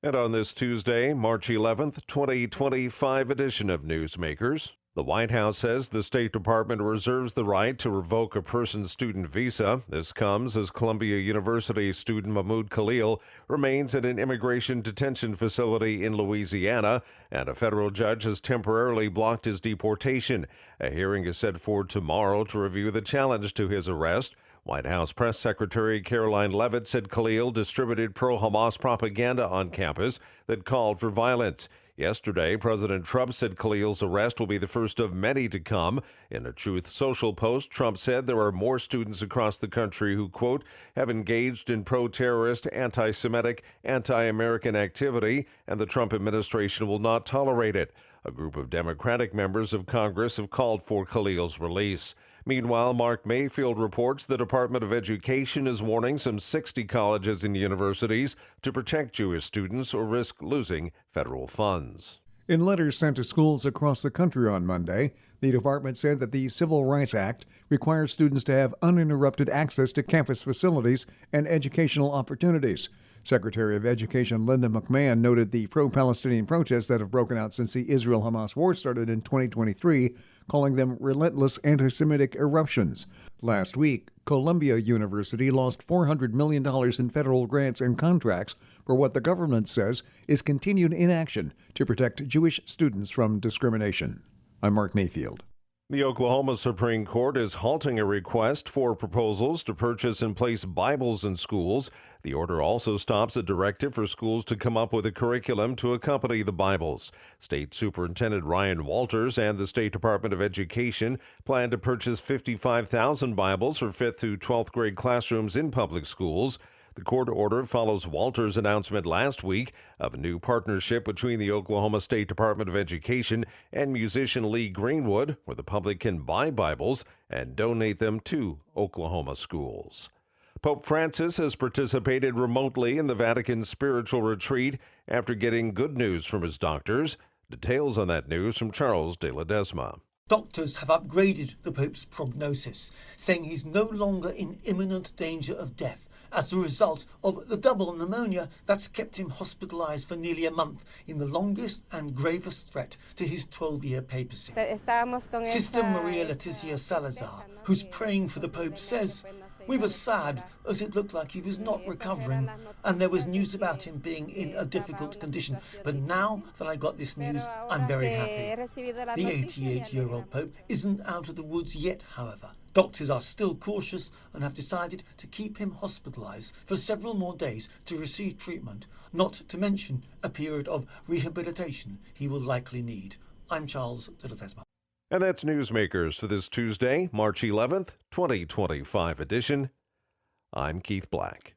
And on this Tuesday, March 11th, 2025 edition of Newsmakers, the White House says the State Department reserves the right to revoke a person's student visa. This comes as Comlumbia University student Mahmoud Khalil remains in an immigration detention facility in Louisiana, and a federal judge has temporarily blocked his deportation. A hearing is set for tomorrow to review the challenge to his arrest. White House Press Secretary Caroline Leavitt said Khalil distributed pro-Hamas propaganda on campus that called for violence. Yesterday, President Trump said Khalil's arrest will be the first of many to come. In a Truth Social post, Trump said there are more students across the country who, quote, have engaged in pro-terrorist, anti-Semitic, anti-American activity, and the Trump administration will not tolerate it. A group of Democratic members of Congress have called for Khalil's release. Meanwhile, Mark Mayfield reports the Department of Education is warning some 60 colleges and universities to protect Jewish students or risk losing federal funds. In letters sent to schools across the country on Monday, the department said that the Civil Rights Act requires students to have uninterrupted access to campus facilities and educational opportunities. Secretary of Education Linda McMahon noted the pro-Palestinian protests that have broken out since the Israel-Hamas war started in 2023, calling them relentless anti-Semitic eruptions. Last week, Comlumbia University lost $400 million in federal grants and contracts for what the government says is continued inaction to protect Jewish students from discrimination. I'm Mark Mayfield. The Oklahoma Supreme Court is halting a request for proposals to purchase and place Bibles in schools. The order also stops a directive for schools to come up with a curriculum to accompany the Bibles. State Superintendent Ryan Walters and the State Department of Education plan to purchase 55,000 Bibles for 5th through 12th grade classrooms in public schools. The court order follows Walters' announcement last week of a new partnership between the Oklahoma State Department of Education and musician Lee Greenwood, where the public can buy Bibles and donate them to Oklahoma schools. Pope Francis has participated remotely in the Vatican's spiritual retreat after getting good news from his doctors. Details on that news from Charles de Ledesma. Doctors have upgraded the Pope's prognosis, saying he's no longer in imminent danger of death as a result of the double pneumonia that's kept him hospitalized for nearly a month in the longest and gravest threat to his 12-year papacy. Sister Maria Leticia Salazar, who's praying for the Pope, says, "We were sad as it looked like he was not recovering and there was news about him being in a difficult condition. But now that I got this news, I'm very happy." The 88-year-old Pope isn't out of the woods yet, however. Doctors are still cautious and have decided to keep him hospitalized for several more days to receive treatment, not to mention a period of rehabilitation he will likely need. I'm Charles de Ledesma. And that's Newsmakers for this Tuesday, March 11th, 2025 edition. I'm Keith Black.